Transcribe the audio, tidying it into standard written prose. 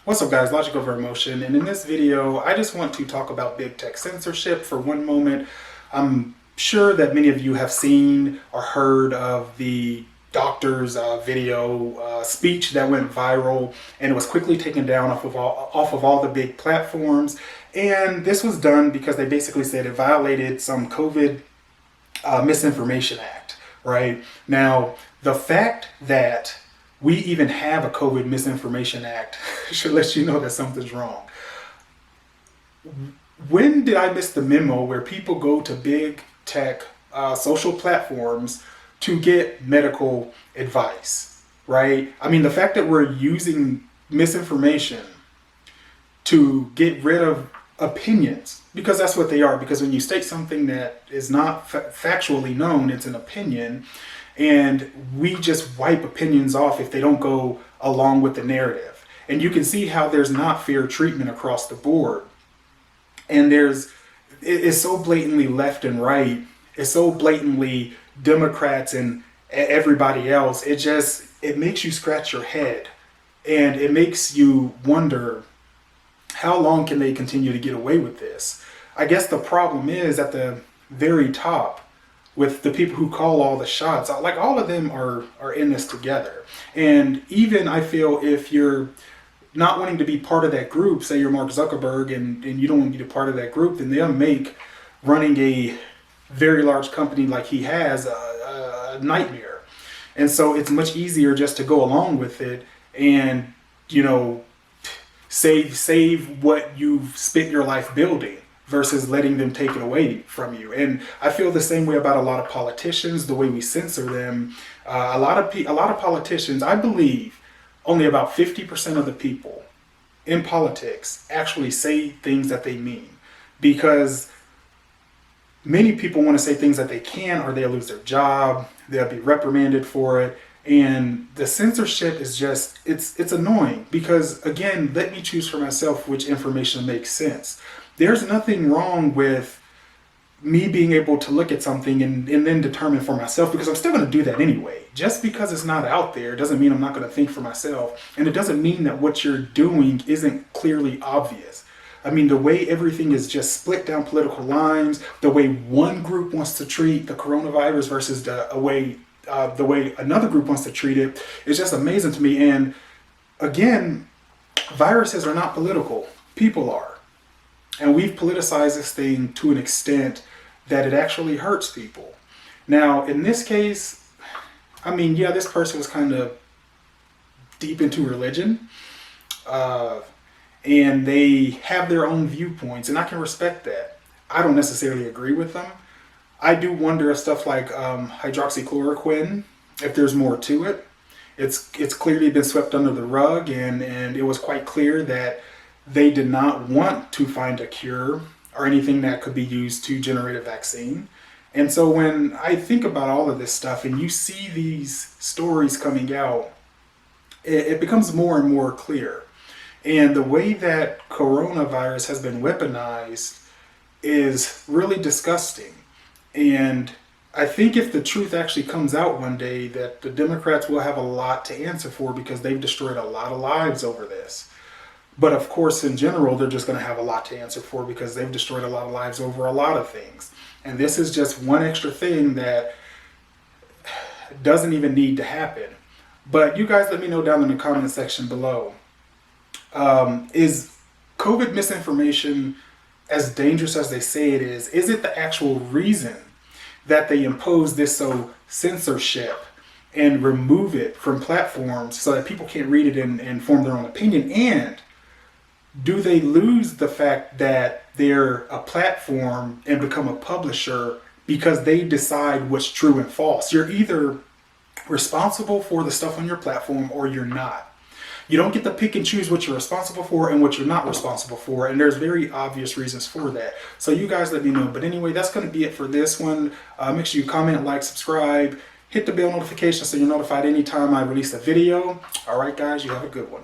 What's up guys, Logic Over Emotion, and in this video I just want to talk about big tech censorship for one moment. I'm sure that many of you have seen or heard of the doctor's video speech that went viral, and it was quickly taken down off of all the big platforms. And this was done because they basically said it violated some COVID Misinformation Act, right? Now, the fact that we even have a COVID Misinformation Act should let you know that something's wrong. When did I miss the memo where people go to big tech social platforms to get medical advice, right? I mean, the fact that we're using misinformation to get rid of opinions, because that's what they are, because when you state something that is not factually known, it's an opinion. And we just wipe opinions off if they don't go along with the narrative. And you can see how there's not fair treatment across the board. And it's so blatantly left and right. It's so blatantly Democrats and everybody else. It makes you scratch your head. And it makes you wonder, how long can they continue to get away with this? I guess the problem is at the very top, with the people who call all the shots, like all of them are in this together. And even I feel if you're not wanting to be part of that group, say you're Mark Zuckerberg and you don't want to be a part of that group, then they'll make running a very large company like he has a nightmare. And so it's much easier just to go along with it and, you know, save what you've spent your life building, versus letting them take it away from you. And I feel the same way about a lot of politicians, the way we censor them. A lot of politicians, I believe only about 50% of the people in politics actually say things that they mean, because many people want to say things that they can, or they'll lose their job, they'll be reprimanded for it. And the censorship is just, it's annoying, because again, let me choose for myself which information makes sense. There's nothing wrong with me being able to look at something and then determine for myself, because I'm still going to do that anyway. Just because it's not out there doesn't mean I'm not going to think for myself. And it doesn't mean that what you're doing isn't clearly obvious. I mean, the way everything is just split down political lines, the way one group wants to treat the coronavirus versus the way another group wants to treat it, is just amazing to me. And again, viruses are not political. People are. And we've politicized this thing to an extent that it actually hurts people. Now, in this case, I mean, yeah, this person was kind of deep into religion. And they have their own viewpoints, and I can respect that. I don't necessarily agree with them. I do wonder if stuff like hydroxychloroquine, if there's more to it. It's clearly been swept under the rug, and it was quite clear that they did not want to find a cure or anything that could be used to generate a vaccine. And so when I think about all of this stuff and you see these stories coming out, it becomes more and more clear. And the way that coronavirus has been weaponized is really disgusting. And I think if the truth actually comes out one day, that the Democrats will have a lot to answer for, because they've destroyed a lot of lives over this. But of course, in general, they're just going to have a lot to answer for, because they've destroyed a lot of lives over a lot of things. And this is just one extra thing that doesn't even need to happen. But you guys let me know down in the comment section below. Is COVID misinformation as dangerous as they say it is? Is it the actual reason that they impose this censorship and remove it from platforms so that people can't read it and form their own opinion? And do they lose the fact that they're a platform and become a publisher because they decide what's true and false? You're either responsible for the stuff on your platform or you're not. You don't get to pick and choose what you're responsible for and what you're not responsible for. And there's very obvious reasons for that. So you guys let me know. But anyway, that's going to be it for this one. Make sure you comment, like, subscribe, hit the bell notification so you're notified anytime I release a video. All right, guys, you have a good one.